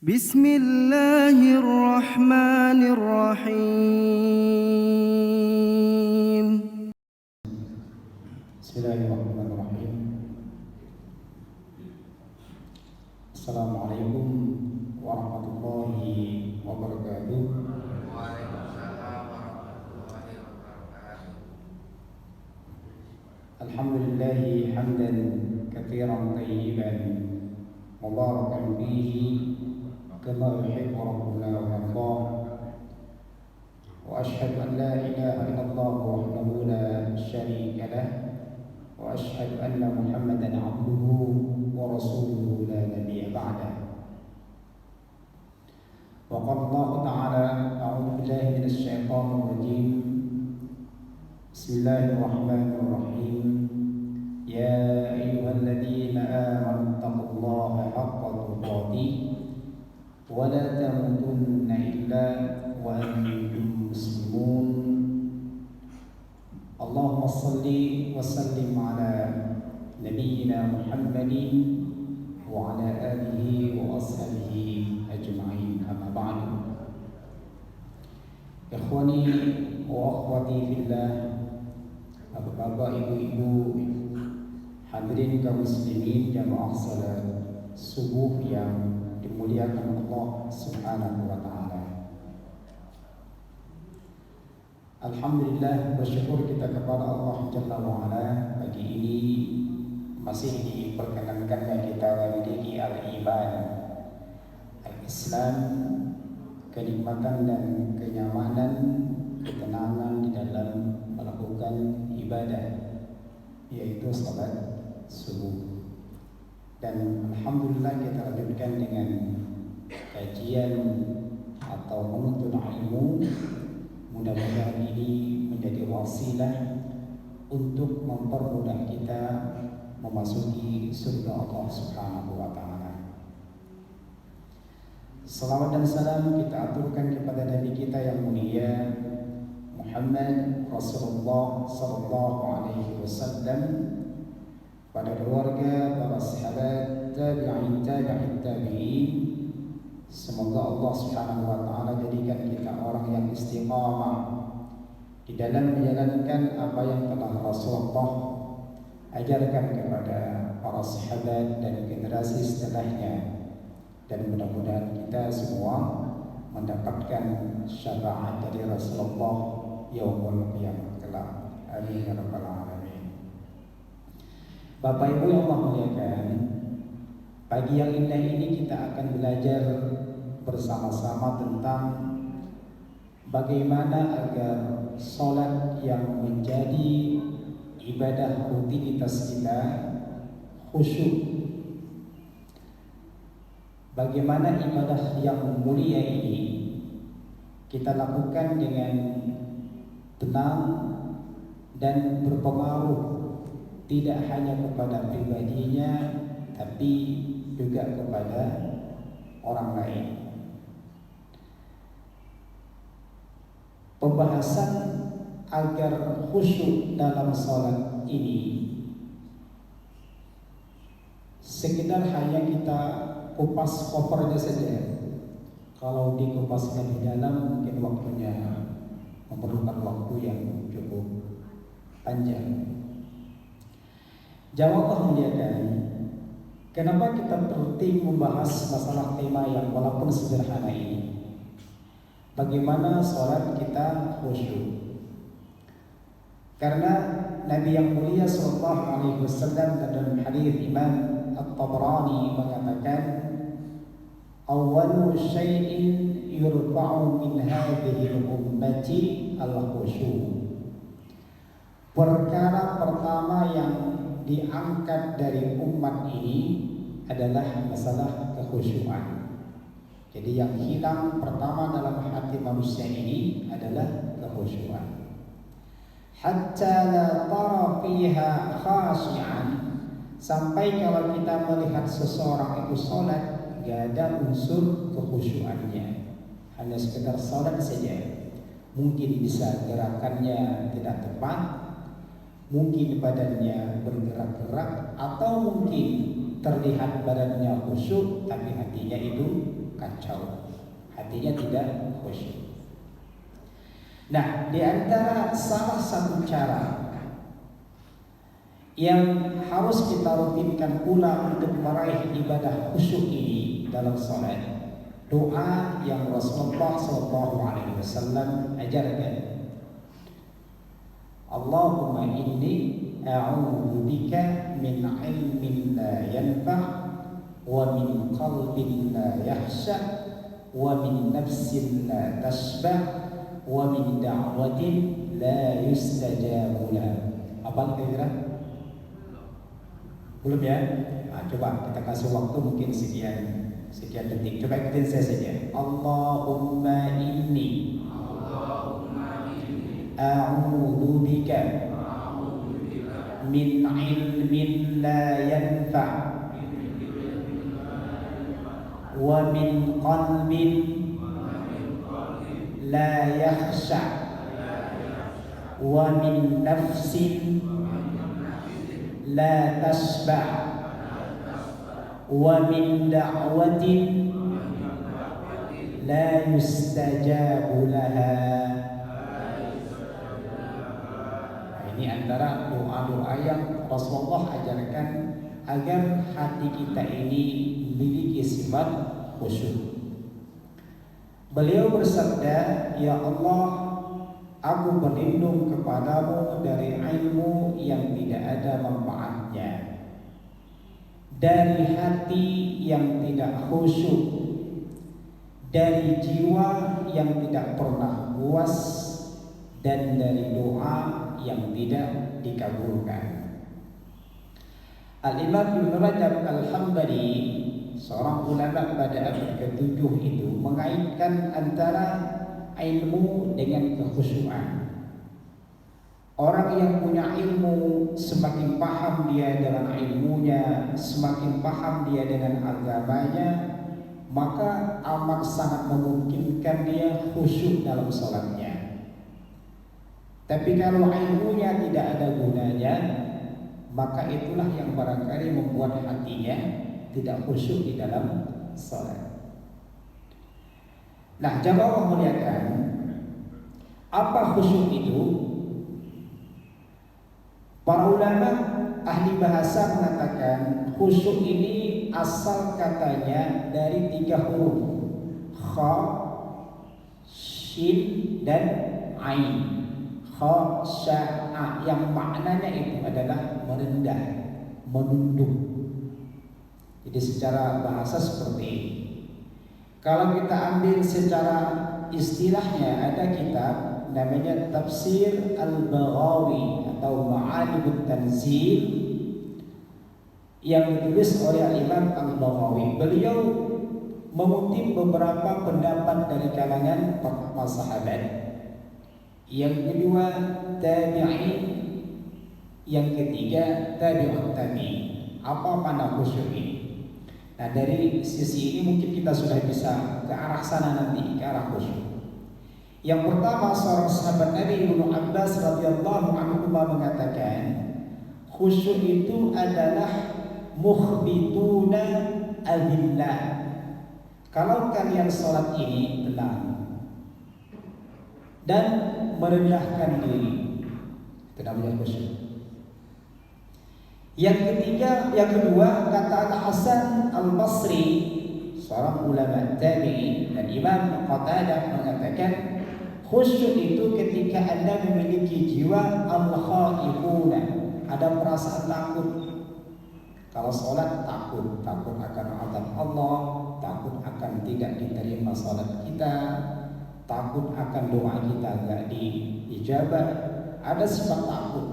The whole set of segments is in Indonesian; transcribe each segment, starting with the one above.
Bismillahirrahmanirrahim. Bismillahirrahmanirrahim. Assalamualaikum warahmatullahi wabarakatuh. Waalaikumsalam warahmatullahi wabarakatuh. Alhamdulillahi hamdan katsiran tayyiban mubarakan fihi kama yuhibbu rabbuna wa yardah. Wa asyhadu an la ilaha illallah wahdahu la syarika lah. Wa asyhadu anna Muhammadan abduhu wa rasuluhu la nabiyya ba'dah. Wa qala Allah ta'ala a'udzu billahi minasy syaithanir rajim. Bismillahirrahmanirrahim. Ya ayyuhalladzina amanu taqullaha haqqa tuqatih wa la tamutunna illa wa antum muslimun. Allahumma salli wa sallim ala nabiyyina Muhammadin wa ala alihi wa ashabihi ajma'in, amma ba'du. Ikhwani wa akhwati fillah, bapak-bapak, ibu-ibu, hadirin kaum muslimin jamaah salat subuh yang dimuliakan Allah Subhanahu wa taala. Alhamdulillah, bersyukur kita kepada Allah Jalla wa Ala, pagi ini masih diperkenankannya kita memiliki al-iman, al-Islam, kenikmatan dan kenyamanan, ketenangan di dalam melakukan ibadah, yaitu salat subuh. Dan alhamdulillah kita lanjutkan dengan kajian atau menuntut ilmu. Mudah-mudahan ini menjadi wasilah untuk mempermudah kita memasuki surga Allah Subhanahu wa taala. Salawat dan salam kita aturkan kepada Nabi kita yang mulia Muhammad Rasulullah sallallahu alaihi wasallam, pada keluarga, para sahabat, tabi'in, tabi'in. Semoga Allah Subhanahu wa taala jadikan kita orang yang istiqamah di dalam menjalankan apa yang telah Rasulullah ajarkan kepada para sahabat dan generasi setelahnya. Dan mudah-mudahan kita semua mendapatkan syafaat dari Rasulullah yaumul qiyamah kelak. Amin ya rabbal alamin. Bapak Ibu yang Allah muliakan, pagi yang indah ini kita akan belajar bersama-sama tentang bagaimana agar sholat yang menjadi ibadah rutinitas kita khusyuk. Bagaimana ibadah yang mulia ini kita lakukan dengan tenang dan berpengaruh tidak hanya kepada pribadinya, tapi juga kepada orang lain. Pembahasan agar khusyuk dalam sholat ini sekedar hanya kita kupas kopernya saja. Kalau dikupas lebih dalam mungkin waktunya memerlukan waktu yang cukup panjang. Jawab Allah muliakan, kenapa kita penting membahas masalah tema yang walaupun sederhana ini? Bagaimana sholat kita khusyuk? Karena Nabi yang mulia sallallahu alaihi wasallam dalam hadis Imam At-Tabrani mengatakan, awwalu syai'in yurfa'u min hadhihi ummati al-khusyuk. Perkara pertama yang diangkat dari umat ini adalah masalah kekhusyuan. Jadi yang hilang pertama dalam hati manusia ini adalah kekhusyuan. Hatta la tara fiha khashi'an, sampai kalau kita melihat seseorang itu sholat gak ada unsur kekhusyuannya, hanya sekedar sholat saja. Mungkin bisa gerakannya tidak tepat, mungkin badannya bergerak-gerak, atau mungkin terlihat badannya khusyuk tapi hatinya itu kacau, hatinya tidak khusyuk. Nah, di antara salah satu cara yang harus kita rutinkan pula untuk meraih ibadah khusyuk ini dalam salat, doa yang Rasulullah SAW ajarkan. Allahumma inni a'udzu bika min ilmin la yanfa' wa min qalbin la yakhsha wa min nafsin la tashba' wa min da'watin la yustajabu laha. Apa kira-kira? Belum ya? Nah, coba kita kasih waktu mungkin sekian detik. Coba ikutin saya saja. Allahumma inni a'udzu bika min ilmin la yanfa' wa min qalbin la yakhsha wa min nafsin la tasba' wa min da'watin la yustajabu laha. Ini antara doa-doa yang Rasulullah ajarkan agar hati kita ini memiliki sifat khusyuk. Beliau bersabda, "Ya Allah, aku berlindung kepadamu dari ilmu yang tidak ada manfaatnya, dari hati yang tidak khusyuk, dari jiwa yang tidak pernah puas, dan dari doa yang tidak dikabulkan." Al-Imam Ibnu Rajab Al-Hambali, seorang ulama pada abad ke-7 itu, mengaitkan antara ilmu dengan kekhusyuan. Orang yang punya ilmu, semakin paham dia dengan ilmunya, semakin paham dia dengan agamanya, maka amat sangat memungkinkan dia khusyuk dalam sholatnya. Tapi kalau ilmunya tidak ada gunanya, maka itulah yang barangkali membuat hatinya tidak khusyuk di dalam sholat. Nah, jamaah memuliakan, apa khusyuk itu? Para ulama ahli bahasa mengatakan khusyuk ini asal katanya dari 3 huruf, kha, shin, dan ain. Khasya'a, yang maknanya itu adalah merendah, menunduk. Jadi secara bahasa seperti ini. Kalau kita ambil secara istilahnya, ada kitab namanya Tafsir Al-Baghawi atau Ma'alimut Tanzil yang ditulis oleh Imam Al-Baghawi. Beliau mengutip beberapa pendapat dari kalangan para sahabat. Yang kedua tabi'in, yang ketiga tabi'ut tabi'in. Apa makna khusyuk ini? Nah, dari sisi ini mungkin kita sudah bisa ke arah sana nanti, ke arah khusyuk. Yang pertama, seorang sahabat Nabi Ibnu Abbas radhiyallahu anhu mengatakan, khusyuk itu adalah mukhbituna adillah. Kalau kalian sholat ini tenang dan merendahkan diri, itu namanya khusyuk. Yang kedua, kata Al-Hasan Al-Basri, seorang ulama tabi'in, dan Imam Qatadah mengatakan, khusyuk itu ketika Anda memiliki jiwa al-khaifuna, ada perasaan takut. Kalau sholat takut akan azab Allah, takut akan tidak diterima sholat kita, takut akan doa kita enggak diijabah, ada sifat takut.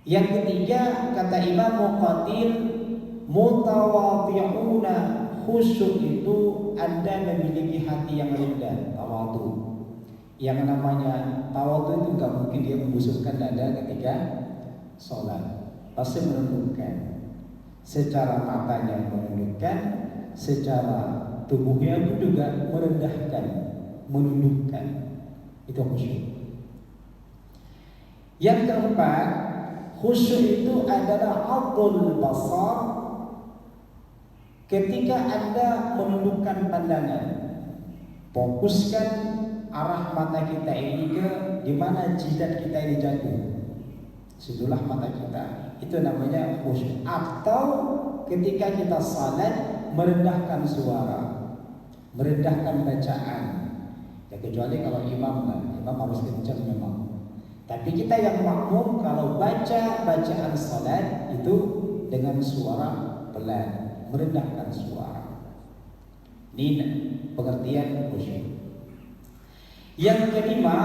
Yang ketiga, kata Imam Muqatil, mutawadhi'una, khusyuk itu Anda memiliki hati yang rendah, tawadhu. Yang namanya tawadhu itu enggak mungkin dia membusukkan dada ketika sholat, pasti menundukkan. Secara matanya menundukkan, secara tubuhnya itu juga merendahkan, menundukkan. Itu khusyuk. Yang keempat, khusyuk itu adalah aqdul basar Ketika Anda menundukkan pandangan, fokuskan arah mata kita ini ke di mana jidat kita ini jatuh, sebelah mata kita. Itu namanya khusyuk. Atau ketika kita salat merendahkan suara, merendahkan bacaan. Ya kecuali kalau imam harus kencang memang. Tapi kita yang makmum kalau baca bacaan salat itu dengan suara pelan, merendahkan suara. Ini pengertian khusyuk. Yang kelima,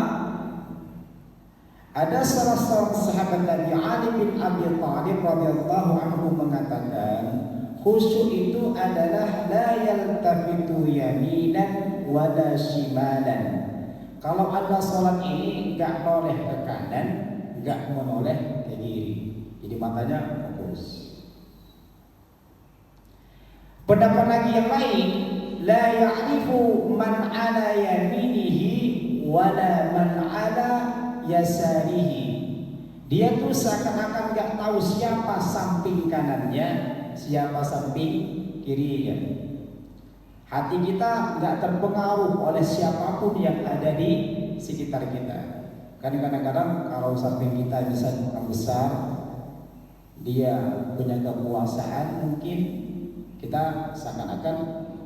ada salah seorang sahabat Nabi Ali bin Abi Thalib radhiyallahu anhu mengatakan, khusyuk itu adalah la yaltafitu yaminan wala shimalan. Kalau Anda sholat ini enggak noleh ke kanan, enggak menoleh ke kiri. Jadi matanya fokus. Pendapat lagi yang lain, la ya'rifu man ala yaminihi wala man ala yasarihi. Dia tuh seakan-akan enggak tahu siapa samping kanannya, siapa samping kirinya. Hati kita nggak terpengaruh oleh siapapun yang ada di sekitar kita. Kan kadang-kadang kalau samping kita bisa orang besar, dia punya kekuasaan, mungkin kita seakan-akan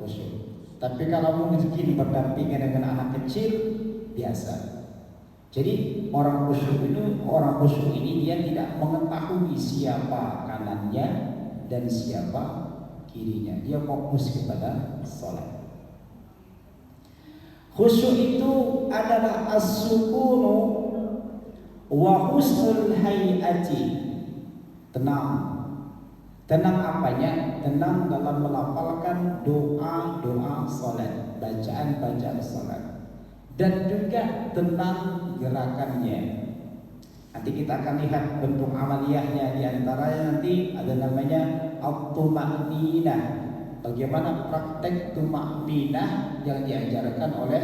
khusyuk. Tapi kalau mungkin berdampingan dengan anak kecil, biasa. Jadi orang khusyuk ini dia tidak mengetahui siapa kanannya dan siapa kirinya. Dia fokus kepada sholat. Khusyuk itu adalah as-sukunu wa husnul hayati. Tenang. Tenang apanya? Tenang dalam melafalkan doa-doa sholat, bacaan-bacaan sholat. Dan juga tenang gerakannya. Nanti kita akan lihat bentuk amaliyahnya. Di antaranya nanti ada namanya at-tuma'ninah. Bagaimana praktek tuma'ninah yang diajarkan oleh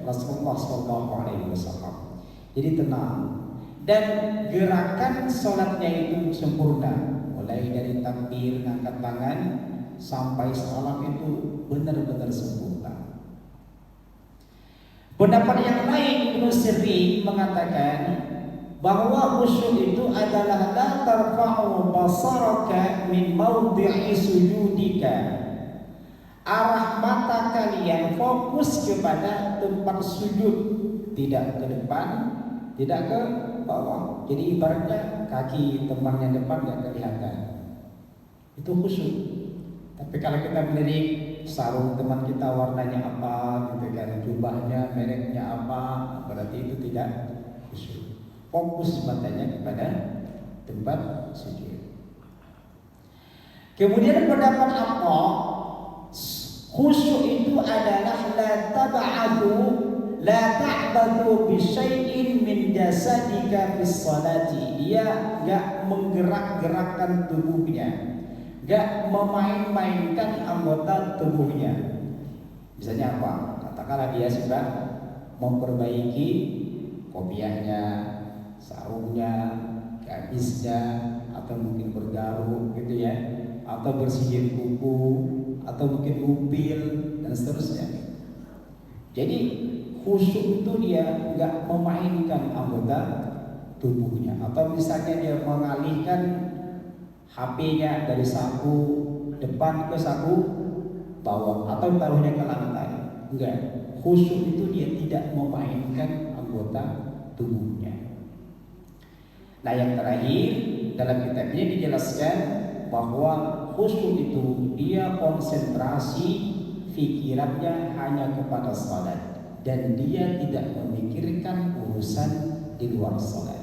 Rasulullah SAW. Jadi tenang. Dan gerakan sholatnya itu sempurna. Mulai dari takbir, ngangkat tangan sampai salam itu benar-benar sempurna. Pendapat yang lain, Ibnu Sirin mengatakan bahwa khusyuk itu adalah la tarfa'u basaraka min mawdi'i sujudika. Arah mata kalian fokus kepada tempat sujud, tidak ke depan, tidak ke bawah. Jadi ibaratnya kaki teman yang depan nggak kelihatan. Itu khusyuk. Tapi kalau kita melirik sarung teman kita warnanya apa, gitu kan, jubahnya mereknya apa, berarti itu tidak khusyuk. Fokus matanya kepada tempat sujud. Kemudian pendapat apa? Khusyuk itu adalah la tab'adu la ta'badu bi syai'in min jasadika fis salati. Dia enggak menggerak-gerakkan tubuhnya, enggak memain-mainkan anggota tubuhnya. Misalnya apa? Katakanlah dia sudah memperbaiki kopiahnya, sarungnya, gamisnya, atau mungkin bergaruk gitu ya, atau bersihin kuku, atau mungkin upil dan seterusnya. Jadi khusyuk itu dia nggak memainkan anggota tubuhnya, atau misalnya dia mengalihkan HP-nya dari saku depan ke saku bawah, atau taruhnya ke lantai. Enggak, khusyuk itu dia tidak memainkan anggota tubuhnya. Nah, yang terakhir dalam kitab ini dijelaskan bahwa khusyuk itu dia konsentrasi pikirannya hanya kepada salat dan dia tidak memikirkan urusan di luar salat.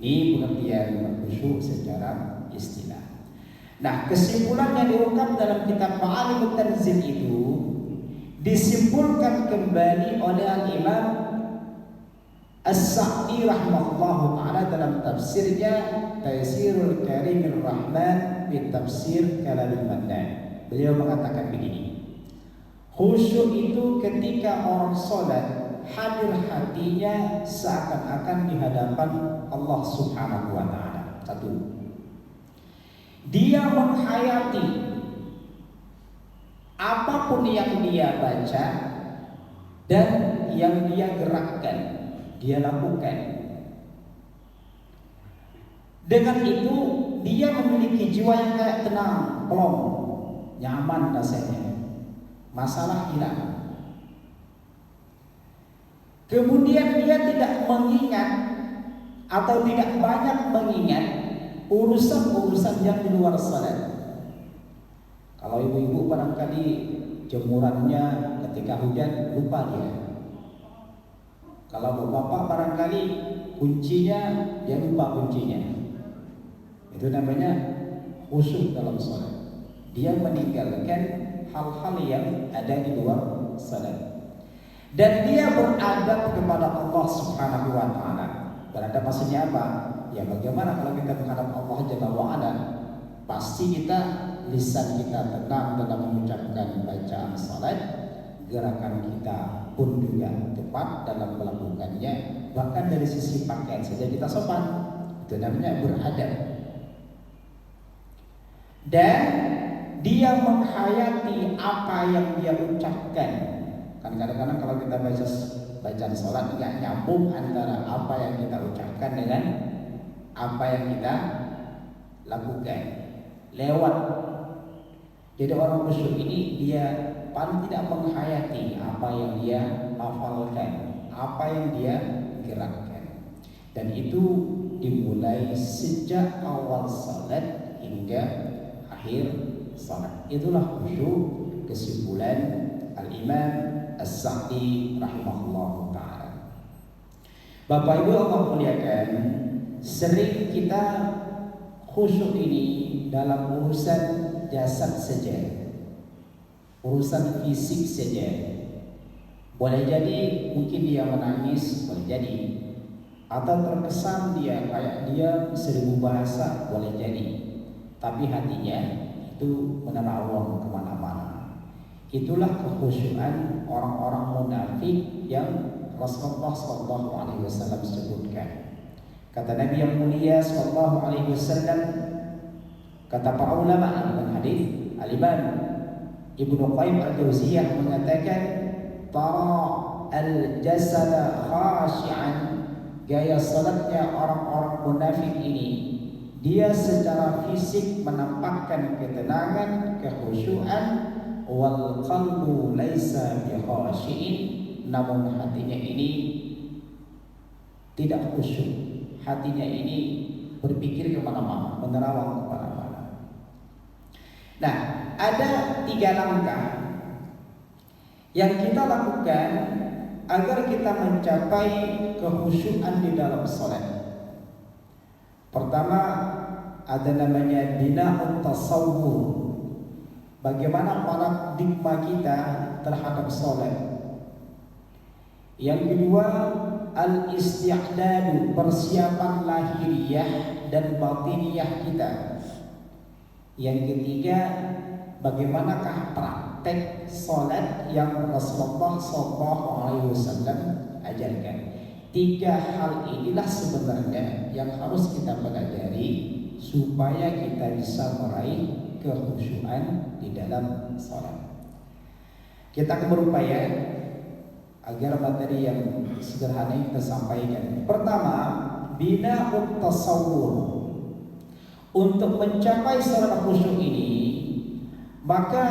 Ini pengertian khusyuk secara istilah. Nah, kesimpulan yang diungkap dalam kitab Ma'alimut Tanzil itu disimpulkan kembali oleh Al-Imam As-Sa'di rahimahullahu ta'ala dalam tafsirnya Taysirul Karimir Rahman fi Tafsir Kalamul Mannan. Beliau mengatakan begini, khusyuk itu ketika orang sholat hadir hatinya seakan-akan di hadapan Allah Subhanahu wa ta'ala. Satu, dia menghayati apapun yang dia baca dan yang dia gerakkan, dia lakukan. Dengan itu dia memiliki jiwa yang kayak tenang, plong, nyaman rasanya. Masalah hilang. Kemudian dia tidak mengingat atau tidak banyak mengingat urusan-urusan yang di luar salat. Kalau ibu-ibu barangkali jemurannya ketika hujan lupa dia. Kalau bapak barangkali kuncinya dia lupa kuncinya. Itu namanya khusyuk dalam salat. Dia meninggalkan hal-hal yang ada di luar salat. Dan dia beradab kepada Allah Subhanahu wa taala. Beradab maksudnya apa? Ya bagaimana kalau kita menghadap Allah Jalla wa ala? Pasti kita lisan kita tenang dalam mengucapkan bacaan salat, gerakan kita pun juga tepat dalam melakukannya. Bahkan dari sisi pakaian saja kita sopan. Itu namanya beradab. Dan dia menghayati apa yang dia ucapkan. Kan kadang-kadang kalau kita baca bacaan sholat nggak nyambung antara apa yang kita ucapkan dengan apa yang kita lakukan, lewat. Jadi orang khusyuk ini dia paling tidak menghayati apa yang dia hafalkan, apa yang dia gerakkan. Dan itu dimulai sejak awal salat hingga akhir salat. Itulah khusyuk, kesimpulan Al-Imam As-Sa'di rahimahullah ta'ala. Bapak Ibu Allah muliakan, sering kita khusyuk ini dalam urusan jasad saja, urusan fisik saja. Boleh jadi mungkin dia menangis, boleh jadi, atau terkesan dia kayak dia seribu bahasa, boleh jadi. Tapi hatinya itu menerawang kemana-mana. Itulah kekhusyuan orang-orang munafik yang Rasulullah SAW sebutkan. Kata Nabi yang mulia SAW, kata para ulama dalam hadis, Al-Imam Ibnu Qayyim Al-Jauziyah mengatakan, tara al-jasada khashi'an, gaya salatnya orang-orang munafik ini, dia secara fisik menampakkan ketenangan, kekhusyuan, wal qalbu laisa bikhashi'in, namun hatinya ini tidak khusyuk. Hatinya ini berpikir kemana-mana, menerawang kemana-mana. Nah, ada 3 langkah yang kita lakukan agar kita mencapai kekhusyuan di dalam salat. Pertama, ada namanya bina'ut tasawwur. Bagaimana paradigma kita terhadap salat. Yang kedua, al-isti'dad, persiapan lahiriah dan batiniyah kita. Yang ketiga, bagaimanakah praktek salat yang Rasulullah SAW ajarkan. 3 hal inilah sebenarnya yang harus kita pelajari supaya kita bisa meraih kekhusyuan di dalam salat. Kita akan berupaya agar materi yang sederhana ini kita sampaikan. Pertama, bina'ut tasawwur. Untuk mencapai salat khusyuk ini, maka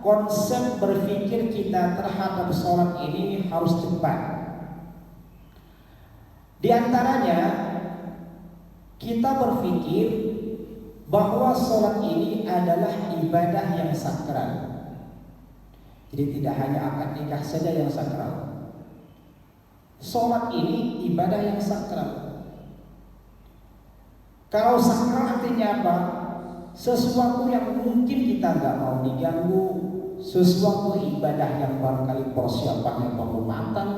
konsep berpikir kita terhadap salat ini harus tepat. Di antaranya, kita berpikir bahwa sholat ini adalah ibadah yang sakral. Jadi tidak hanya akad nikah saja yang sakral. Sholat ini ibadah yang sakral. Kalau sakral artinya apa? Sesuatu yang mungkin kita nggak mau diganggu, sesuatu ibadah yang barangkali persiapannya perlu matang.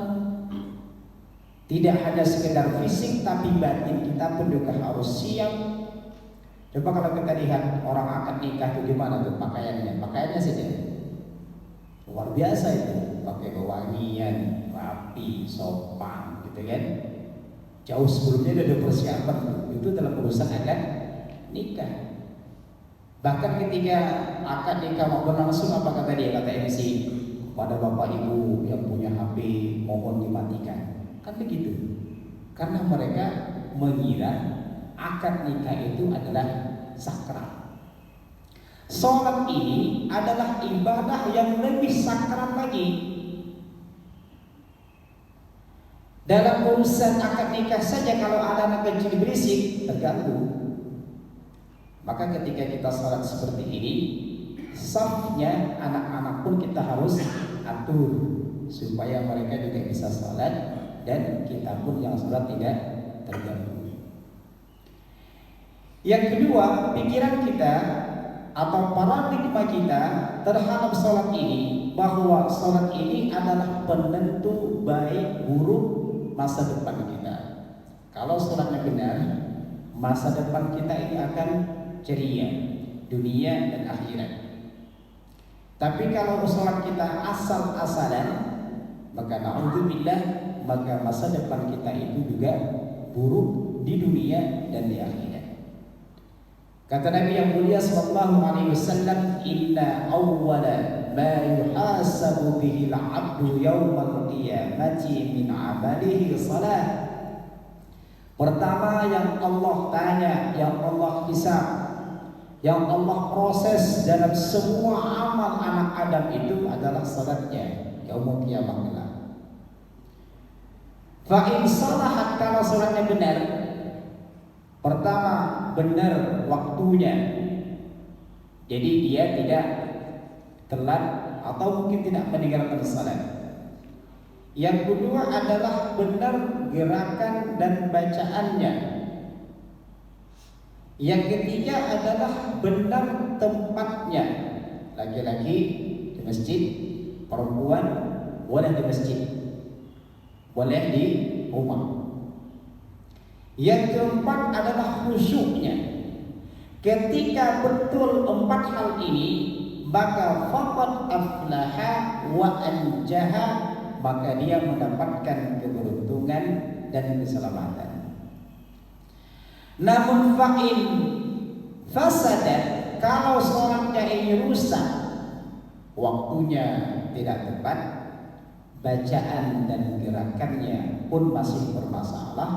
Tidak hanya sekedar fisik, tapi batin kita pun juga harus siap. Coba kalau kita lihat orang akad nikah itu di mana tuh pakaiannya? Pakaiannya saja luar biasa itu, pakai wewangian, rapi, sopan, gitu kan? Jauh sebelumnya udah ada persiapan itu dalam urusan akad nikah. Bahkan ketika akad nikah mau berlangsung, apa kata dia, kata MC, pada bapak ibu yang punya HP mohon dimatikan. Kan begitu. Karena mereka mengira akad nikah itu adalah sakral. Sholat ini adalah ibadah yang lebih sakral lagi. Dalam urusan akad nikah saja, kalau ada anak kecil berisik terganggu. Maka ketika kita sholat seperti ini, safnya anak-anak pun kita harus atur supaya mereka juga bisa sholat dan kita pun yang sholat tidak terganggu. Yang kedua, pikiran kita atau paradigma kita terhadap sholat ini, bahwa sholat ini adalah penentu baik buruk masa depan kita. Kalau sholatnya benar, masa depan kita ini akan ceria, dunia dan akhirat. Tapi kalau sholat kita asal-asalan, maka na'udzubillah, maka masa depan kita itu juga buruk di dunia dan di akhirat. Kata Nabi yang mulia sallallahu alaihi wasallam, inna awwala ma yuhasabu bihi al-'abdu yawmal qiyamati min 'amalihi salat. Pertama yang Allah tanya, yang Allah hisab, yang Allah proses dalam semua amal anak Adam itu adalah salatnya yaumul qiyamah kelak. Fa in salahat, kalau salatnya benar, pertama benar waktunya, jadi dia tidak telat atau mungkin tidak meninggalkan salat. Yang kedua adalah benar gerakan dan bacaannya. Yang ketiga adalah benar tempatnya. Laki-laki di masjid, perempuan boleh di masjid, boleh di rumah. Yang keempat adalah khusyuknya. Ketika betul empat hal ini, maka faqad aflaha wa anjaha, maka dia mendapatkan keberuntungan dan keselamatan. Namun fa'in fasadat, kalau sholatnya ini rusak, waktunya tidak tepat, bacaan dan gerakannya pun masih bermasalah,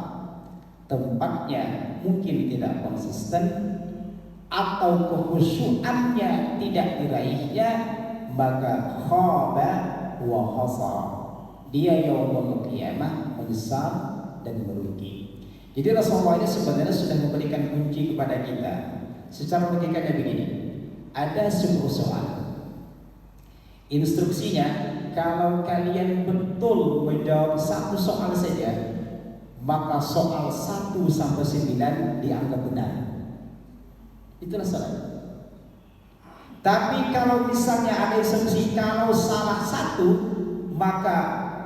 tempatnya mungkin tidak konsisten, atau kekhusyuannya tidak diraihnya, maka khaba wa khasar, dia yaumul qiyamah menyesal dan merugi. Jadi Rasulullah ini sebenarnya sudah memberikan kunci kepada kita. Secara logikanya begini, ada 10 soal. Instruksinya, kalau kalian betul menjawab satu soal saja, maka soal 1 sampai 9 dianggap benar. Itulah salat. Tapi kalau misalnya ada instruksi, kalau salah 1, maka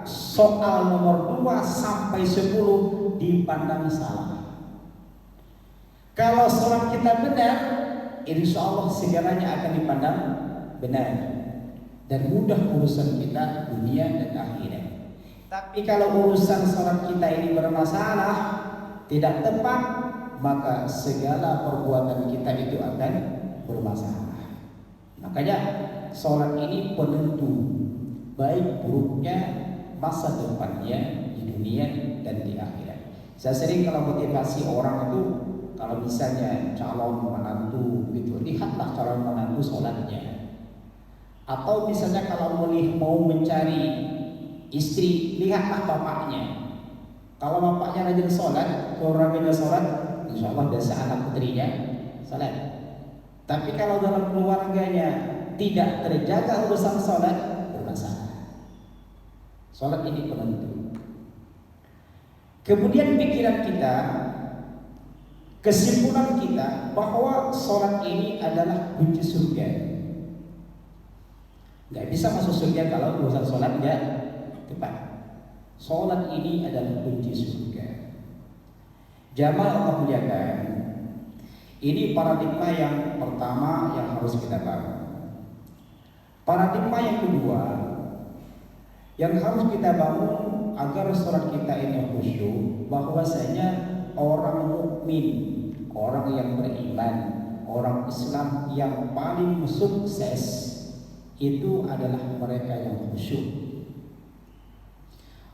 soal nomor 2 sampai 10 dipandang salah. Kalau sholat kita benar, insya Allah segalanya akan dipandang benar dan mudah urusan kita dunia dan akhirat. Tapi kalau urusan sholat kita ini bermasalah, tidak tepat, maka segala perbuatan kita itu akan bermasalah. Makanya sholat ini penentu baik buruknya masa depannya di dunia dan di akhirat. Saya sering kalau motivasi orang itu, kalau misalnya calon menantu gitu, lihatlah calon menantu sholatnya. Atau misalnya kalau mau mencari istri, lihatlah bapaknya. Kalau bapaknya rajin sholat, kalau rajin sholat, insya Allah biasa anak putrinya sholat. Tapi kalau dalam keluarganya tidak terjaga urusan sholat, bermasalah. Sholat ini penentu. Kemudian pikiran kita, kesimpulan kita bahwa sholat ini adalah kunci surga. Gak bisa masuk surga kalau urusan sholat gak tepat. Sholat ini adalah kunci surga. Jamaah Allah muliakan, ini paradigma yang pertama yang harus kita bangun. Paradigma yang kedua yang harus kita bangun agar sholat kita ini khusyuk, bahwasanya orang mukmin, orang yang beriman, orang Islam yang paling sukses itu adalah mereka yang khusyuk.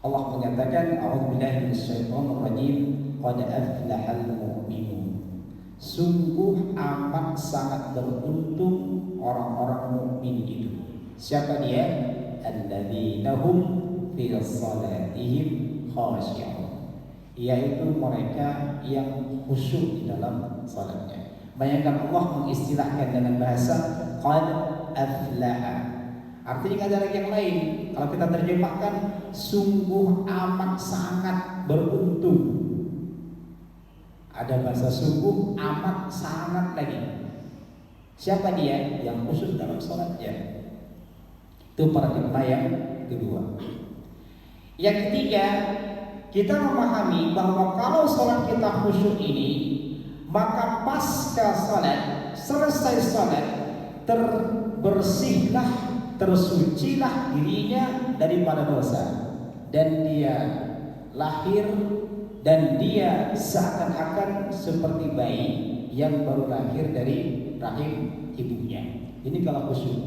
Allah menyatakan, a'udzubillahi minasyaitonir rajim, qad aflahal mu'minun. Sungguh amat sangat beruntung orang-orang mukmin itu. Siapa dia? Alladzina hum fi shalatihim khashi'un, yaitu mereka yang khusyuk di dalam salatnya. Bayangkan Allah mengistilahkan dengan bahasa qad aflaha. Artinya nggak ada lagi yang lain. Kalau kita terjemahkan, sungguh amat sangat beruntung. Ada bahasa sungguh amat sangat lagi. Siapa dia? Yang khusyuk dalam salatnya. Itu paradigma yang kedua. Yang ketiga, kita memahami bahwa kalau salat kita khusyuk ini, maka pasca salat, selesai salat, terbersihlah, tersucilah dirinya daripada dosa, dan dia lahir dan dia seakan-akan seperti bayi yang baru lahir dari rahim ibunya. Ini kalau khusyuk.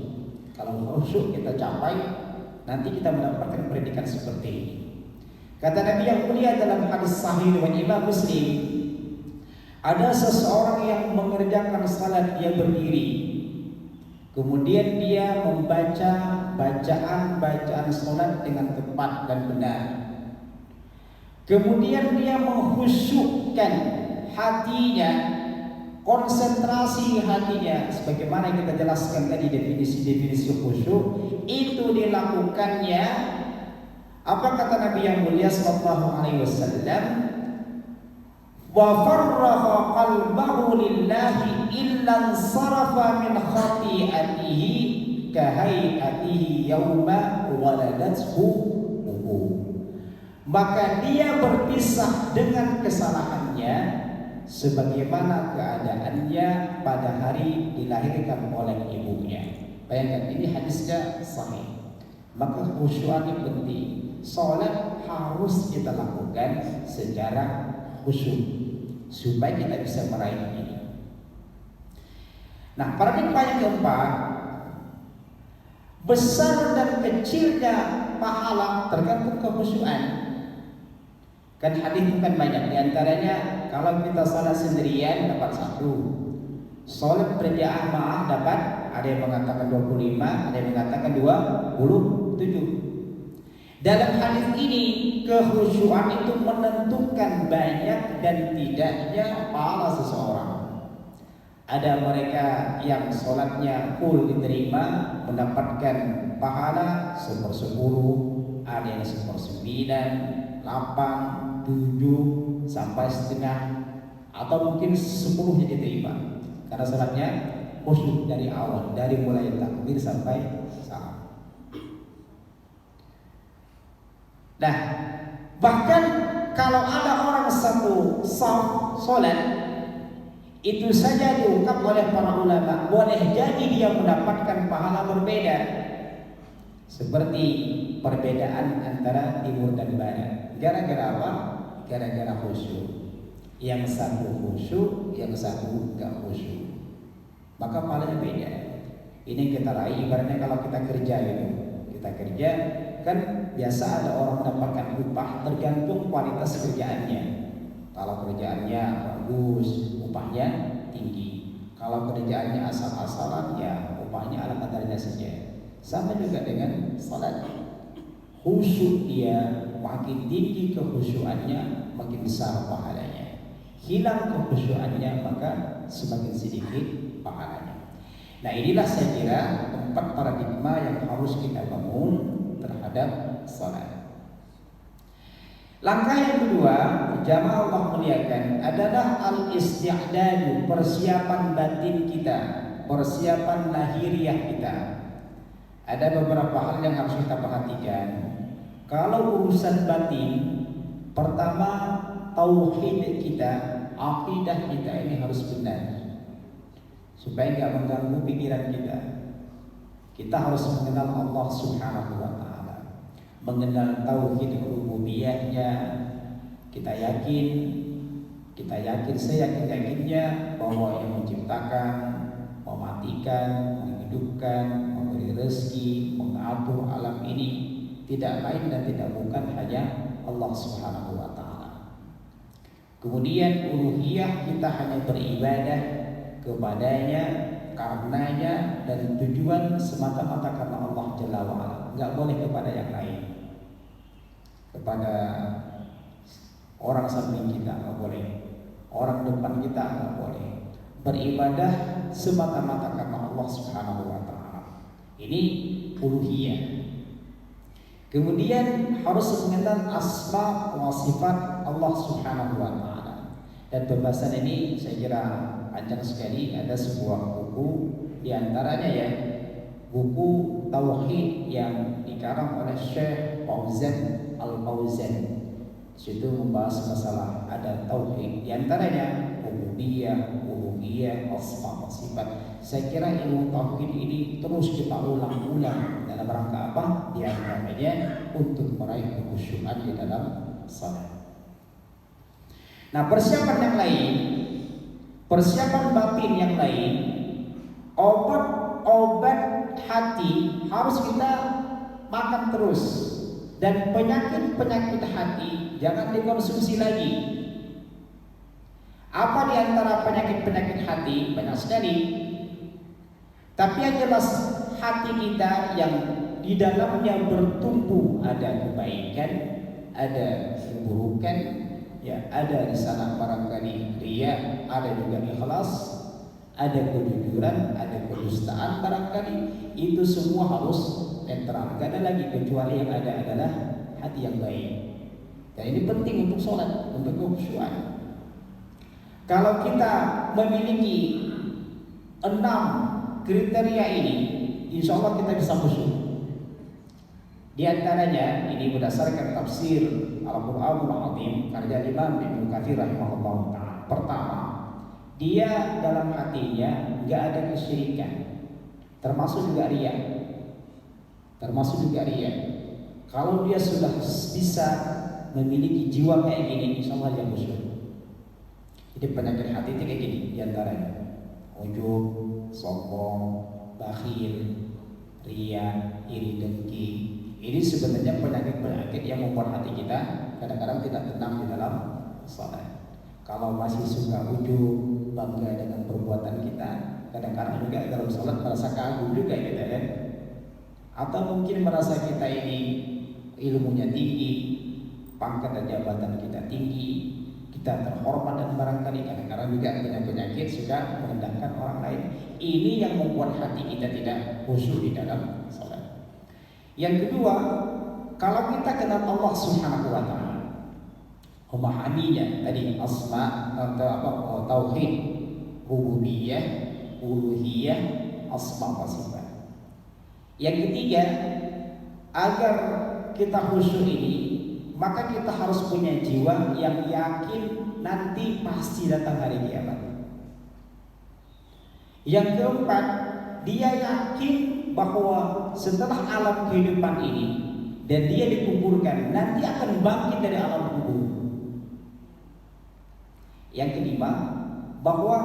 Kalau khusyuk kita capai, nanti kita mendapatkan predikat seperti ini. Kata Nabi yang mulia dalam hadis sahih riwayat Imam Muslim, ada seseorang yang mengerjakan salat, dia berdiri, kemudian dia membaca bacaan salat dengan tepat dan benar. Kemudian dia mengkhusyukkan hatinya, konsentrasi hatinya, sebagaimana yang kita jelaskan tadi definisi khusyuk itu dilakukannya. Apa kata Nabi yang mulia sallallahu alaihi wasallam? Wa farraha qalbahu lillahi illa sarafa min khati'atihi kahayatihi yauma waladathu. Maka dia berpisah dengan kesalahannya sebagaimana keadaannya pada hari dilahirkan oleh ibunya. Bayangkan, ini hadisnya sahih. Maka khusyuk ini penting. Salat harus kita lakukan secara khusyuk supaya kita bisa meraih ini. Nah, paradigma yang keempat, besar dan kecilnya pahala tergantung kekhusyukan. Kan hadis bukan banyak, diantaranya kalau kita salat sendirian dapat 1, salat berjamaah dapat, ada yang mengatakan 25, ada yang mengatakan 27. Dalam hadis ini kekhusyuan itu menentukan banyak dan tidaknya pahala seseorang. Ada mereka yang salatnya full diterima, mendapatkan pahala 1/10, ada yang 1/9, 8, 7 sampai setengah, atau mungkin 10-nya diterima karena salatnya khusyuk dari awal, dari mulai takbir sampai salam. Nah, bahkan kalau ada orang satu saf salat, itu saja diungkap oleh para ulama, boleh jadi dia mendapatkan pahala berbeda, seperti perbedaan antara timur dan barat. Gara-gara apa? Gara-gara khusyuk. Yang satu khusyuk, yang satu enggak khusyuk, maka pahalanya beda. Ini yang kita raih. Ibaratnya kalau kita kerja gitu, kita kerja kan biasa ada orang mendapatkan upah tergantung kualitas kerjaannya. Kalau kerjaannya bagus, upahnya tinggi. Kalau kerjaannya asal-asalan, ya upahnya ala kadarnya saja. Sama juga dengan salat. Khusyuk dia makin tinggi, kekhusyuannya makin besar pahalanya. Hilang kekhusyuannya, maka semakin sedikit pahalanya. Nah, inilah saya kira 4 paradigma yang harus kita bangun terhadap salat. Langkah yang kedua, jamaah Allah muliakan, adalah al-isti'dadu, persiapan batin kita, persiapan lahiriah kita. Ada beberapa hal yang harus kita perhatikan. Kalau urusan batin, pertama tauhid kita, akidah kita ini harus benar, supaya nggak mengganggu pikiran kita. Kita harus mengenal Allah Subhanahu wa Ta'ala, mengenal tauhid rububiyahnya. Kita yakin Kita yakin, saya yakin-yakinnya bahwa yang menciptakan, mematikan, menghidupkan, memberi rezeki, mengatur alam ini tidak lain dan tidak bukan hanya Allah Subhanahu wa taala. Kemudian uluhiyah, kita hanya beribadah kepadanya, karenanya, dan tujuan semata-mata karena Allah Jalla wa ala. Enggak boleh kepada yang lain. Kepada orang samping kita enggak boleh. Orang depan kita enggak boleh. Beribadah semata-mata karena Allah Subhanahu wa taala. Ini uluhiyah. Kemudian harus mengenal asma wa sifat Allah Subhanahu wa taala. Dan pembahasan ini saya kira panjang sekali. Ada sebuah buku, di antaranya ya buku tauhid yang dikarang oleh Syekh Fauzan Al-Fauzan. Situ membahas masalah ada tauhid, di antaranya rububiyah, uluhiyah, asma wa sifat. Saya kira ilmu tauhid ini terus kita ulang-ulang dalam rangka apa? Di antaranya untuk meraih kekhusyuan di dalam salat. Nah, persiapan yang lain, persiapan batin yang lain, obat hati harus kita makan terus. Dan penyakit-penyakit hati jangan dikonsumsi lagi. Apa di antara penyakit-penyakit hati? Banyak sekali. Tapi yang jelas hati kita yang di dalamnya bertumbuh ada kebaikan, ada keburukan, ya ada di sana barangkali riya, ada juga ikhlas, ada kejujuran, ada kedustaan barangkali. Itu semua harus netral. Gak ada lagi kecuali yang ada adalah hati yang baik. Dan ini penting untuk sholat, untuk kekhusyuan. Kalau kita memiliki 6 kriteria ini, insya Allah kita bisa khusyuk. Di antaranya ini berdasarkan tafsir Al-Qur'anul Azim karya Imam Ibnu Katsir rahimahullah ta'ala. Pertama, dia dalam hatinya nggak ada kesyirikan, termasuk juga riya. Kalau dia sudah bisa memiliki jiwa kayak gini, insya Allah dia khusyuk. Jadi penyakit hati itu kayak gini, diantaranya ujub, sombong, bakhil, riya, iri dengki. Ini sebenarnya penyakit-penyakit yang membuat hati kita kadang-kadang tidak tenang di dalam salat. Kalau masih suka ujub, bangga dengan perbuatan kita, kadang-kadang juga dalam salat merasa kagum juga kita kan. Atau mungkin merasa kita ini ilmunya tinggi, pangkat dan jabatan kita tinggi, kita terhormat, dan barangkali kadang-kadang juga penyakit suka merendahkan orang lain. Ini yang membuat hati kita tidak khusyuk di dalam salat. Yang kedua, kalau kita kenal Allah Subhanahu wa taala, memahaminya tadi asma atau tauhid, rububiyah, uluhiyah, asma wa sifat. Yang ketiga, agar kita khusyuk ini, maka kita harus punya jiwa yang yakin nanti pasti datang hari kiamat. Yang keempat, dia yakin bahwa setelah alam kehidupan ini dan dia dikuburkan, nanti akan bangkit dari alam kubur. Yang kelima, bahwa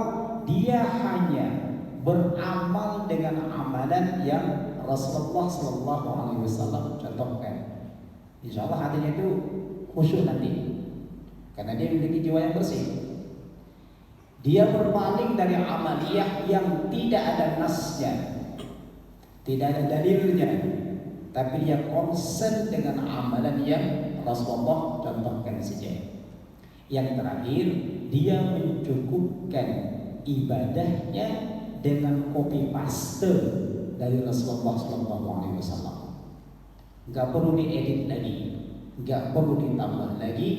dia hanya beramal dengan amalan yang Rasulullah SAW contohkan. Insya Allah hatinya itu khusyuk nanti, karena dia memiliki jiwa yang bersih. Dia berpaling dari amaliyah yang tidak ada nasnya, tidak ada dalilnya, tapi dia konsen dengan amalan yang Rasulullah contohkan saja. Yang terakhir, dia mencukupkan ibadahnya dengan copy paste dari Rasulullah SAW. Gak perlu diedit lagi, gak perlu ditambah lagi,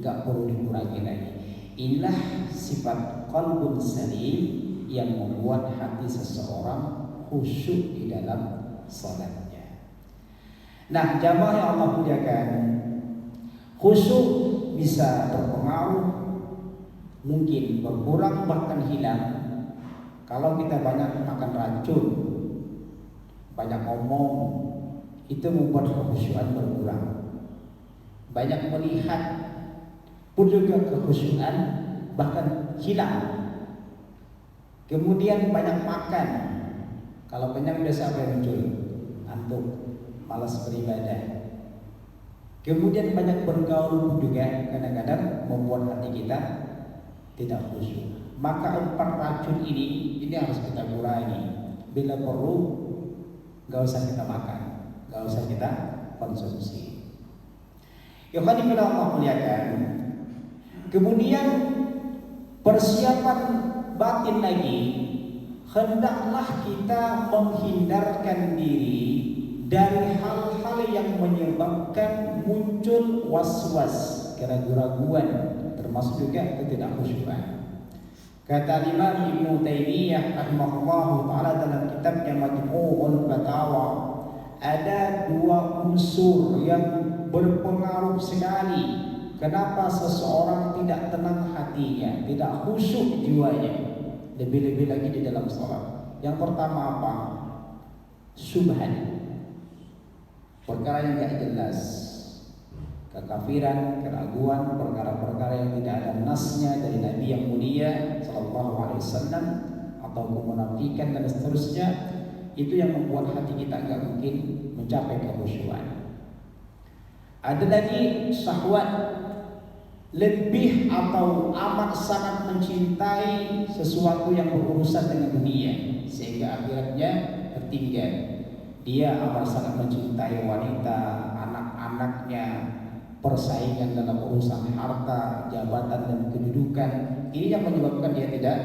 gak perlu dikurangi lagi. Inilah sifat qalbun salim yang membuat hati seseorang khusyuk di dalam salatnya. Nah, jamaah yang Allah muliakan, khusyuk bisa berpengaruh, mungkin berkurang bahkan hilang kalau kita banyak makan racun, banyak ngomong, itu membuat kekhusyuan berkurang. Banyak melihat pun juga kekhusyuan bahkan hilang. Kemudian banyak makan. Kalau kenyang biasa apa yang muncul? Antuk, malas beribadah. Kemudian banyak bergaul juga kadang-kadang membuat hati kita tidak khusyuk. Maka 4 racun ini harus kita kurangi. Bila perlu, gak usah kita makan, gak usah kita konsumsi. Ikhwani fillah Allah muliakan. Kemudian persiapan batin lagi, hendaklah kita menghindarkan diri dari hal-hal yang menyebabkan muncul was-was, keraguan-keraguan, termasuk juga ketidakhusyukan. Kata Imam Ibnu Taimiyah rahimahullahu taala dalam kitabnya Majmu'ul Fatawa, ada 2 unsur yang berpengaruh sekali kenapa seseorang tidak tenang hatinya, tidak khusyuk jiwanya, lebih-lebih lagi di dalam salat. Yang pertama apa? Syubhat, perkara yang tidak jelas, kekafiran, keraguan, perkara-perkara yang tidak ada nasnya dari Nabi yang mulia sallallahu alaihi wasallam, atau kemunafikan dan seterusnya. Itu yang membuat hati kita enggak mungkin mencapai kekhusyuan. Ada lagi syahwat, lebih atau amat sangat mencintai sesuatu yang berurusan dengan dunia sehingga akhiratnya tertinggal. Dia amat sangat mencintai wanita, anak-anaknya, persaingan dalam urusan harta, jabatan dan kedudukan. Ini yang menyebabkan dia tidak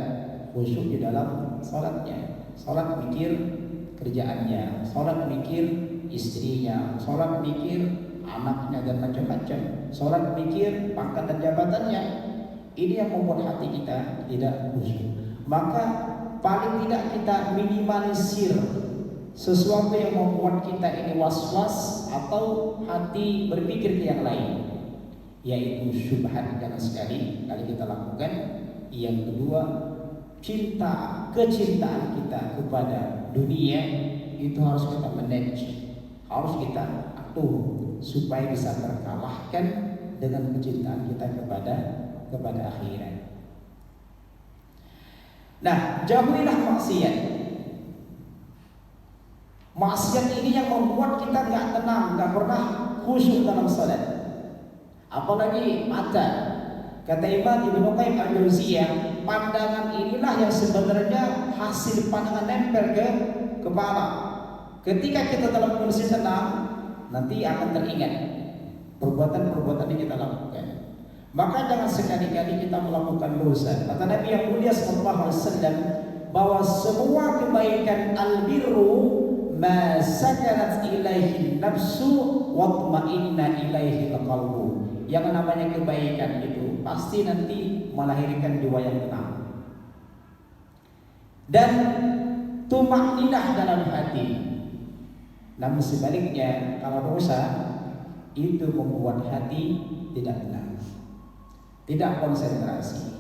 khusyuk di dalam salatnya. Salat mikir kerjaannya, salat mikir istrinya, salat mikir anaknya dan macam-macam, salat mikir pangkat dan jabatannya. Ini yang membuat hati kita tidak khusyuk. Maka paling tidak kita minimalisir sesuatu yang membuat kita ini was-was atau hati berpikir ke yang lain, yaitu syubhat. Jangan sekali kita lakukan. Yang kedua, kecintaan kita kepada dunia itu harus kita manage, harus kita atur supaya bisa terkalahkan dengan kecintaan kita kepada akhirat. Nah, jauhilah maksiat. Maksiat ini yang membuat kita nggak tenang, nggak pernah khusyuk dalam salat. Apalagi mata. Kata Imam Ibnu Qayyim al-Jauziyah, pandangan inilah yang sebenarnya hasil pandangan nempel ke kepala. Ketika kita dalam kondisi tenang, nanti akan teringat perbuatan-perbuatan yang kita lakukan. Maka jangan sekali-kali kita melakukan dosa. Kata Nabi yang mulia sallallahu alaihi wasallam bahwa semua kebaikan albirru ma sakanat ilaihi nafsu wa tma'inna ilaihi qalbu. Yang namanya kebaikan itu pasti nanti melahirkan jiwa yang tenang dan tumakninah dalam hati. Namun sebaliknya, kalau dosa itu membuat hati tidak tenang, tidak konsentrasi.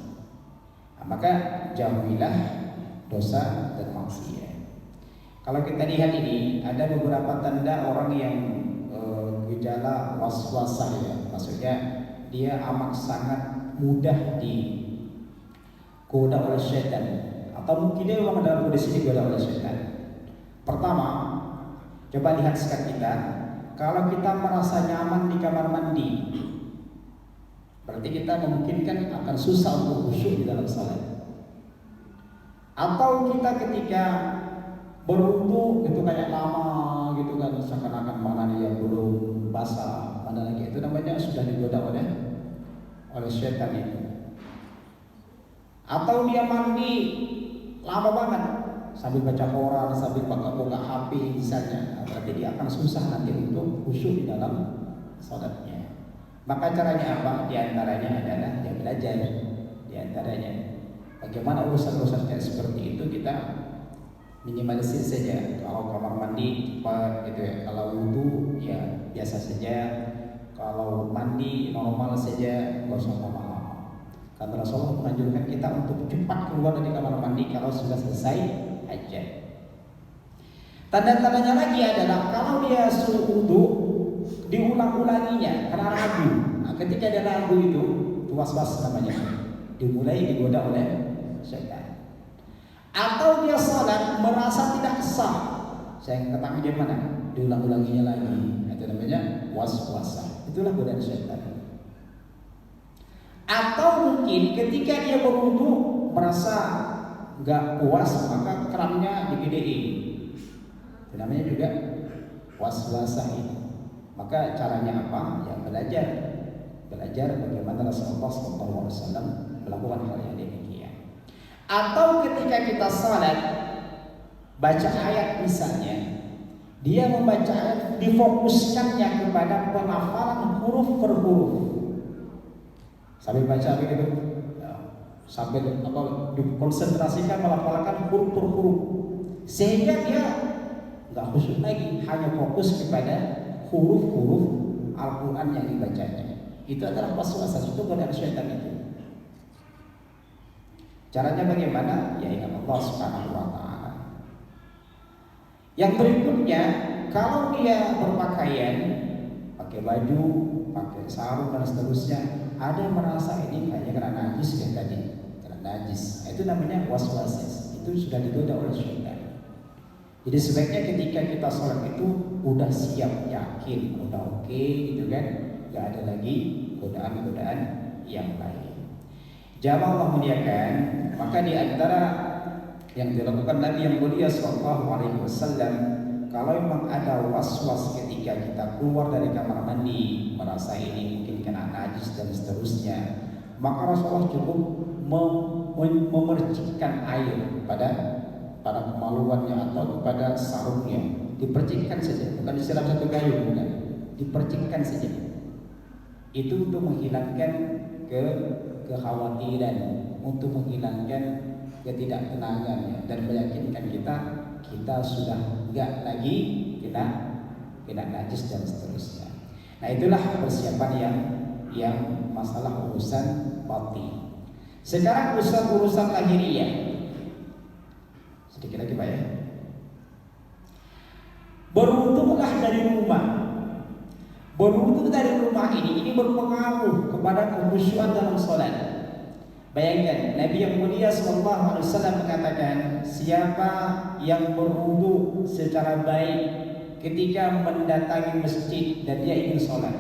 Nah, maka jauhilah dosa dan maksiat. Kalau kita lihat ini, ada beberapa tanda orang yang gejala was-wasah ya. Maksudnya dia amat sangat mudah digoda oleh syaitan, atau mungkin dia memang dalam kondisi digoda oleh syaitan. Pertama, coba lihat sikap kita. Kalau kita merasa nyaman di kamar mandi, berarti kita memungkinkan akan susah untuk khusyuk di dalam salat. Atau kita ketika berwudu itu kayak lama gitu kan, seakan-akan mana dia belum basah, mana lagi, itu namanya sudah digoda oleh syaitan itu. Atau dia mandi lama banget sambil baca koran, sambil buka HP misalnya, berarti dia akan susah nanti untuk khusyuk di dalam salatnya. Maka caranya apa? Di antaranya adalah dia belajar. Di antaranya bagaimana urusan-urusan kayak seperti itu kita minimalisir saja. Kalau kamar mandi cepat gitu ya, kalau wudu ya biasa saja, kalau mandi normal saja, nggak usah lama-lama. Karena Rasulullah menganjurkan kita untuk cepat keluar dari kamar mandi kalau sudah selesai hajat. Tanda-tandanya lagi adalah kalau dia suruh wudu diulang-ulanginya karena ragu. Nah, ketika dia ragu itu was-was namanya. dimulai digoda oleh syaitan. Atau dia salat merasa tidak sah, saya katakan dia mana? Diulang-ulanginya lagi. Itu namanya waswasah. Itulah godaan syaitan. Atau mungkin ketika dia berwudu merasa nggak puas, maka keramnya digedein. Itu namanya juga waswasah ini. Maka caranya apa? Ya belajar bagaimana Rasulullah SAW melakukan hal yang demikian. Atau ketika kita salat baca ayat misalnya, dia membaca ayat difokuskannya kepada pelafalan huruf per huruf. Sambil baca begitu, sambil dikonsentrasikan melafalkan huruf per huruf, sehingga dia nggak khusyuk lagi, hanya fokus kepada huruf-huruf Al-Quran yang dibacanya. Itu adalah waswasah, itu godaan syaitan itu. Caranya bagaimana? Ya ingat Allah Subhanahu wa Ta'ala. Yang berikutnya, kalau dia berpakaian, pakai baju, pakai sarung dan seterusnya, ada merasa ini kayaknya kena najis ya tadi, kena najis. Itu namanya waswas. Itu sudah digoda oleh syaitan. Jadi sebaiknya ketika kita sholat itu udah siap, yakin, udah oke, gitu kan, nggak ada lagi godaan-godaan yang lain. Jamaah Allah muliakan, maka di antara yang dilakukan Nabi yang mulia Sallallahu Alaihi Wasallam, kalau memang ada was-was ketika kita keluar dari kamar mandi, merasa ini mungkin kena najis dan seterusnya, maka Rasulullah cukup memercikkan air pada kemaluannya atau kepada sarungnya, dipercikkan saja, bukan disiram satu gayung, bukan, dipercikkan saja. Itu untuk menghilangkan kekhawatiran, untuk menghilangkan ketidaktenangan dan meyakinkan kita sudah enggak lagi kena najis dan seterusnya. Nah, itulah persiapan yang masalah urusan batin. Sekarang urusan lahiriah. Sedikit lagi Pak ya. Berwudulah dari rumah. Berwudu dari rumah ini berpengaruh kepada kekhusyuan dalam sholat. Bayangkan Nabi yang mulia Sallallahu Alaihi Wasallam mengatakan, siapa yang berwudu secara baik ketika mendatangi masjid dan dia ingin sholat,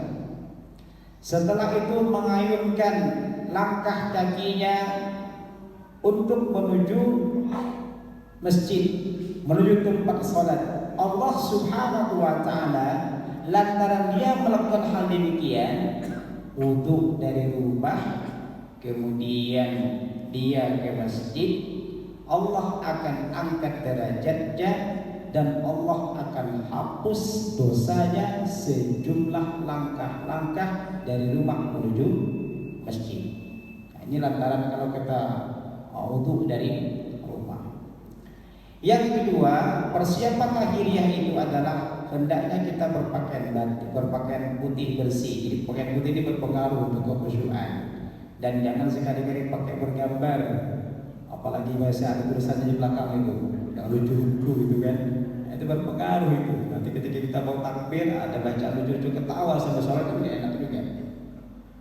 setelah itu mengayunkan langkah kakinya untuk menuju masjid, menuju tempat sholat, Allah Subhanahu wa Ta'ala lantaran dia melakukan hal demikian, wudu dari rumah, kemudian dia ke masjid, Allah akan angkat derajatnya dan Allah akan hapus dosanya sejumlah langkah-langkah dari rumah menuju masjid. Nah, ini lantaran kalau kita wudu dari rumah. Yang kedua, persiapan lahiriah itu adalah hendaknya kita berpakaian putih bersih. Jadi pakaian putih ini berpengaruh untuk kekhusyuan. Dan jangan sekali-kali pakai bergambar, apalagi masih ada tulisannya di belakang itu yang lucu-lucu gitu kan, itu berpengaruh itu. Nanti ketika kita mau takbir ada baca lucu-lucu, ketawa sampai sholat itu enak juga.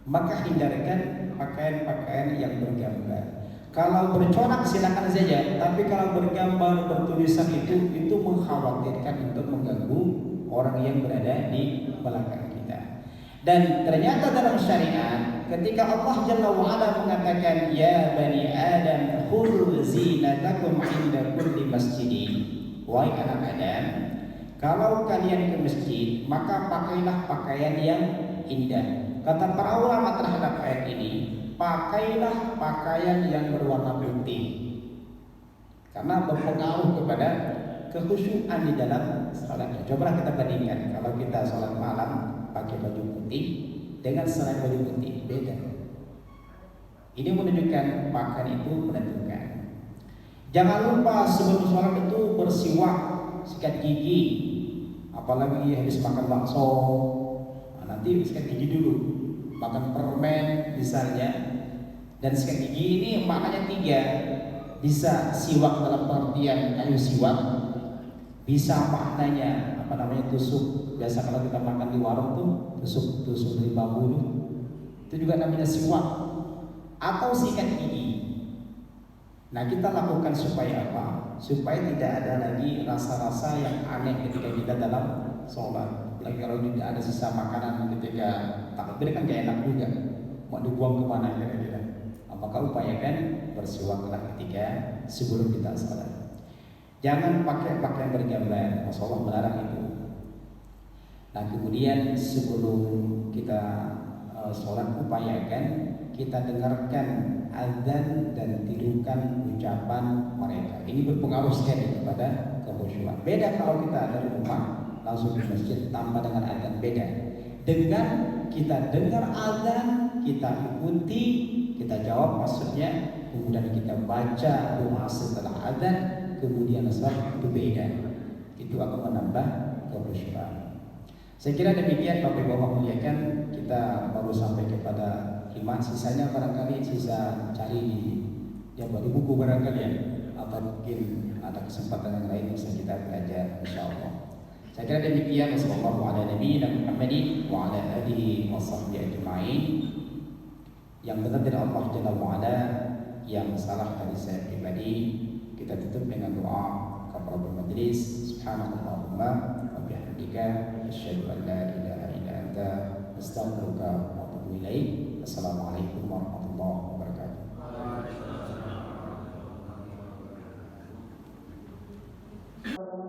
Maka hindarkan pakaian-pakaian yang bergambar. Kalau bercorak silakan saja, tapi kalau bergambar bertulisan itu mengkhawatirkan untuk mengganggu orang yang berada di belakang kita. Dan ternyata dalam syariat, ketika Allah Jalla wa'ala mengatakan, ya bani Adam khudhu zinatakum inda kulli masjidin, wahai anak Adam, kalau kalian ke masjid maka pakailah pakaian yang indah. Kata para ulama terhadap ayat ini, pakailah pakaian yang berwarna putih, karena berpengaruh kepada kekhusyuan di dalam salatnya. Cobalah kita bandingkan, kalau kita salat malam pakai baju putih dengan selain baju putih, beda. Ini menunjukkan pakaian itu menentukan. Jangan lupa sebelum sholat itu bersiwak, sikat gigi. Apalagi habis makan bakso, nanti sikat gigi dulu. Makan permen misalnya. Dan sikat gigi ini maknanya 3. Bisa siwak dalam pengertian kayu siwak, bisa maknanya tusuk. Biasa kalau kita makan di warung tuh tusuk dari bambu itu juga namanya siwak. atau sikat gigi. Nah, kita lakukan supaya apa? Supaya tidak ada lagi rasa-rasa yang aneh ketika kita dalam sholat. Apalagi kalau tidak ada sisa makanan ketika takbir kan gak enak juga. Mau dibuang kemana kira-kira? Maka upayakan bersiwaklah ketika sebelum kita sholat. Jangan pakai pakaian bergambar. Rasulullah melarang itu. Nah, kemudian sebelum kita sholat upayakan kita dengarkan azan dan tirukan ucapan mereka. Ini berpengaruh sekali kepada kekhusyuan. Beda kalau kita dari rumah langsung di masjid tanpa dengan azan, beda. Dengan kita dengar azan, kita ikuti, kita jawab maksudnya, kemudian kita baca doa setelah azan, kemudian sholat, itu beda. Itu akan menambah kekhusyuan. Saya kira demikian Bapak Ibu muliakan, kita baru sampai kepada iman, sisanya barangkali sisa cari di buku barangkali ya, atau mungkin ada kesempatan yang lain bisa kita belajar insyaallah. Saya kira demikian. Wassalamualaikum warahmatullahi wabarakatuh. Yang benar dari Allah Jalla wa Ala, yang salah dari saya pribadi. Kita tutup dengan doa kafaratul majlis. Subhanallahumma wa bihamdika asyhadu an la ilaha illa anta astaghfiruka wa atubu ilaik. Assalamualaikum warahmatullahi wabarakatuh.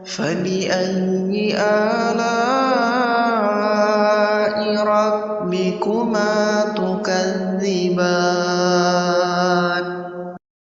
فبأي آلاء ربكما تكذبان